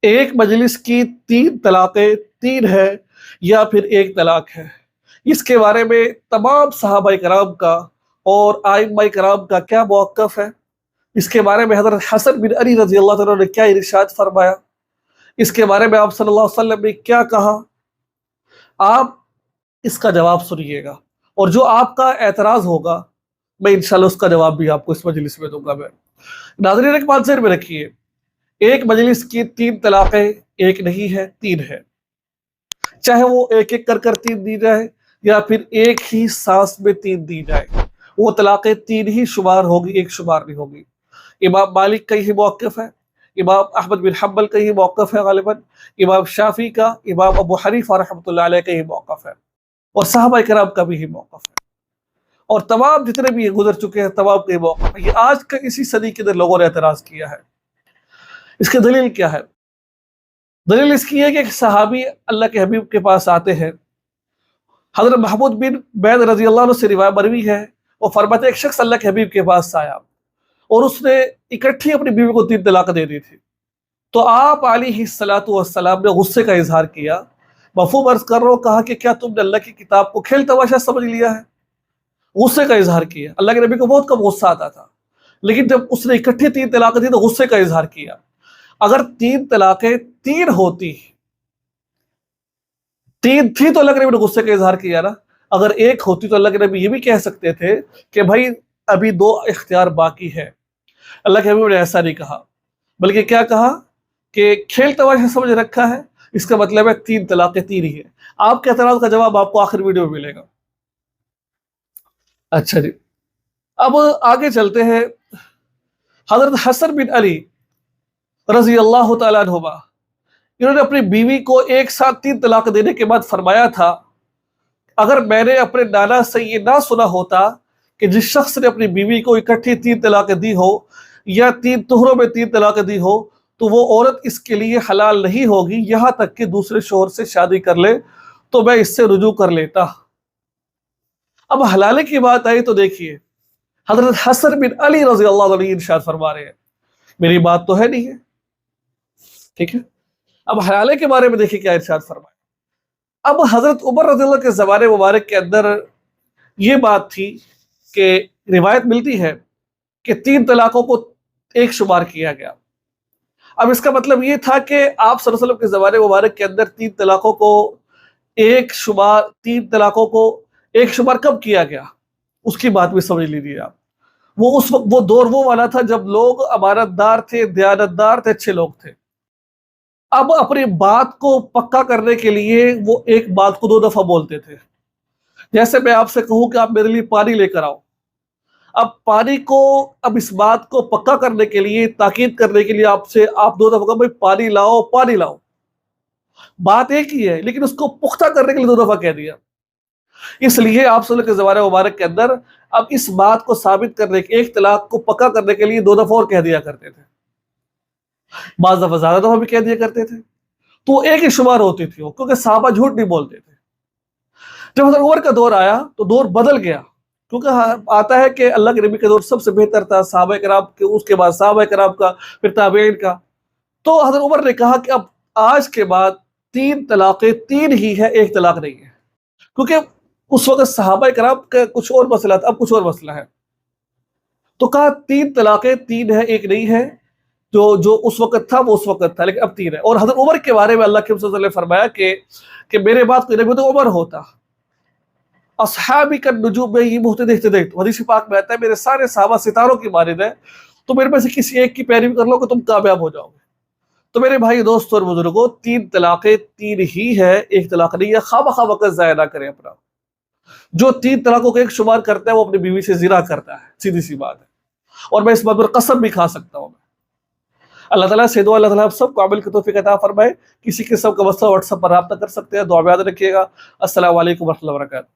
ایک مجلس کی 3 طلاقیں 3 ہے یا پھر 1 طلاق ہے؟ اس کے بارے میں تمام صحابہ کرام کا اور ائمہ کرام کا کیا موقف ہے؟ اس کے بارے میں حضرت حسن بن علی رضی اللہ عنہ نے کیا ارشاد فرمایا؟ اس کے بارے میں آپ صلی اللہ علیہ وسلم نے کیا کہا؟ آپ اس کا جواب سنیے گا، اور جو آپ کا اعتراض ہوگا میں انشاءاللہ اس کا جواب بھی آپ کو اس مجلس میں دوں گا۔ میں ناظرین ایک بات ذہن میں رکھیے، ایک مجلس کی 3 طلاقیں ایک نہیں ہے، 3 ہے، چاہے وہ ایک ایک کر 3 دی جائے یا پھر ایک ہی سانس میں 3 دی جائے، وہ طلاقیں 3 ہی شمار ہوگی، ایک شمار نہیں ہوگی۔ امام مالک کا یہ موقف ہے، امام احمد بن حنبل کا یہ موقف ہے، غالباً امام شافعی کا، امام ابو حنیفہ رحمۃ اللہ علیہ کا یہ موقف ہے، اور صحابہ کرام کا بھی یہ موقف ہے، اور تمام جتنے بھی یہ گزر چکے ہیں تمام کا یہ موقف ہے۔ یہ آج کا اسی صدی کے اندر لوگوں نے اعتراض کیا ہے۔ اس کی دلیل کیا ہے؟ دلیل اس کی ہے کہ ایک صحابی اللہ کے حبیب کے پاس آتے ہیں، حضرت محمود بن بید رضی اللہ عنہ سے روایت مروی ہے، وہ فرماتے ہیں ایک شخص اللہ کے حبیب کے پاس آیا اور اس نے اکٹھی اپنی بیوی کو 3 طلاق دے دی تھی، تو آپ علیہ الصلوۃ والسلام نے غصے کا اظہار کیا، مفہوم عرض کر رہا ہوں، کہا کہ کیا تم نے اللہ کی کتاب کو کھیل تماشا سمجھ لیا ہے؟ غصے کا اظہار کیا۔ اللہ کے نبی کو بہت کم غصہ آتا تھا، لیکن جب اس نے اکٹھی 3 طلاق دی تو غصے کا اظہار کیا۔ اگر 3 طلاقیں 3 ہوتی، 3 تھی تو اللہ کے نبی نے غصے کا اظہار کیا نا، اگر 1 ہوتی تو اللہ کے نبی یہ بھی کہہ سکتے تھے کہ بھائی ابھی 2 اختیار باقی ہے۔ اللہ کے حبیب نے ایسا نہیں کہا، بلکہ کیا کہا کہ کھیل تماشا سمجھ رکھا ہے، اس کا مطلب ہے 3 طلاقیں 3 ہی ہے۔ آپ کے اعتراض کا جواب آپ کو آخر ویڈیو میں ملے گا۔ اچھا جی، اب آگے چلتے ہیں۔ حضرت حسن بن علی رضی اللہ تعالیٰ عنہما، انہوں نے اپنی بیوی کو ایک ساتھ 3 طلاق دینے کے بعد فرمایا تھا، اگر میں نے اپنے نانا سے یہ نہ سنا ہوتا کہ جس شخص نے اپنی بیوی کو اکٹھی 3 طلاق دی ہو یا 3 طہروں میں 3 طلاق دی ہو تو وہ عورت اس کے لیے حلال نہیں ہوگی یہاں تک کہ دوسرے شوہر سے شادی کر لے، تو میں اس سے رجوع کر لیتا۔ اب حلالے کی بات آئی تو دیکھیے، حضرت حسن بن علی رضی اللہ عنہ ارشاد فرما رہے ہیں، میری بات تو ہے نہیں ہے، ٹھیک ہے؟ اب حلالے کے بارے میں دیکھیے کیا ارشاد فرمایا۔ اب حضرت عمر رضی اللہ کے زمانے مبارک کے اندر یہ بات تھی کہ روایت ملتی ہے کہ 3 طلاقوں کو 1 شمار کیا گیا۔ اب اس کا مطلب یہ تھا کہ آپ صلی اللہ علیہ وسلم کے زمانے مبارک کے اندر 3 طلاقوں کو 1 شمار، 3 طلاقوں کو 1 شمار کب کیا گیا، اس کی بات بھی سمجھ لیجیے آپ۔ وہ اس وقت وہ دور وہ والا تھا جب لوگ امانت دار تھے، دیانتدار تھے، اچھے لوگ تھے۔ اب اپنی بات کو پکا کرنے کے لیے وہ ایک بات کو 2 دفعہ بولتے تھے۔ جیسے میں آپ سے کہوں کہ آپ میرے لیے پانی لے کر آؤ، اب پانی کو، اب اس بات کو پکا کرنے کے لیے، تاکید کرنے کے لیے آپ 2 دفعہ کہا بھائی پانی لاؤ، پانی لاؤ، بات ایک ہی ہے لیکن اس کو پختہ کرنے کے لیے 2 دفعہ کہہ دیا۔ اس لیے آپ صلی اللہ علیہ وسلم کے زمانے مبارک کے اندر اب اس بات کو ثابت کرنے کے، 1 طلاق کو پکا کرنے کے لیے 2 دفعہ اور کہہ دیا کرتے تھے، بعض دفعہ زیادہ دفعہ بھی کہہ دیا کرتے تھے، تو ایک ہی شمار ہوتی تھی وہ، کیونکہ صحابہ جھوٹ نہیں بولتے تھے۔ جب حضرت عمر کا دور آیا تو دور بدل گیا، کیونکہ آتا ہے کہ اللہ کے نبی کا دور سب سے بہتر تھا، صحابہ کرام کے، اس کے بعد صحابہ کرام کا، پھر تابعین کا۔ تو حضرت عمر نے کہا کہ اب آج کے بعد 3 طلاقیں 3 ہی ہے، 1 طلاق نہیں ہے، کیونکہ اس وقت صحابہ کرام کا کچھ اور مسئلہ تھا، اب کچھ اور مسئلہ ہے، تو کہا 3 طلاقیں 3 ہے، 1 نہیں ہے، جو اس وقت تھا وہ اس وقت تھا، لیکن اب 3 ہے۔ اور حضرت عمر کے بارے میں اللہ کے رسول صلی اللہ علیہ وسلم نے فرمایا کہ میرے بعد کوئی نبی تو عمر ہوتا، اصحابی کا نجوم میں یہ مہتدی اہتدیت، حدیث پاک میں آتا ہے میرے سارے صحابہ ستاروں کی مانند ہیں، تو میرے میں سے کسی ایک کی پیروی کر لو کہ تم کامیاب ہو جاؤ گے۔ تو میرے بھائی دوستوں اور بزرگوں، 3 طلاقیں 3 ہی ہے، 1 طلاق نہیں ہے۔ خواہ مخواہ وقت ضائع نہ کریں اپنا، جو 3 طلاقوں کو 1 شمار کرتا ہے وہ اپنی بیوی سے زنا کرتا ہے، سیدھی سی بات ہے، اور میں اس بات پر قسم بھی کھا سکتا ہوں۔ اللہ تعالیٰ سے دعا اللہ تعالیٰ آپ سب کو عمل کی توفیق عطا فرمائے۔ کسی قسم کا مسئلہ واٹس ایپ پر رابطہ کر سکتے ہیں، دعا میں یاد رکھیے گا۔ السلام علیکم ورحمۃ اللہ وبرکاتہ۔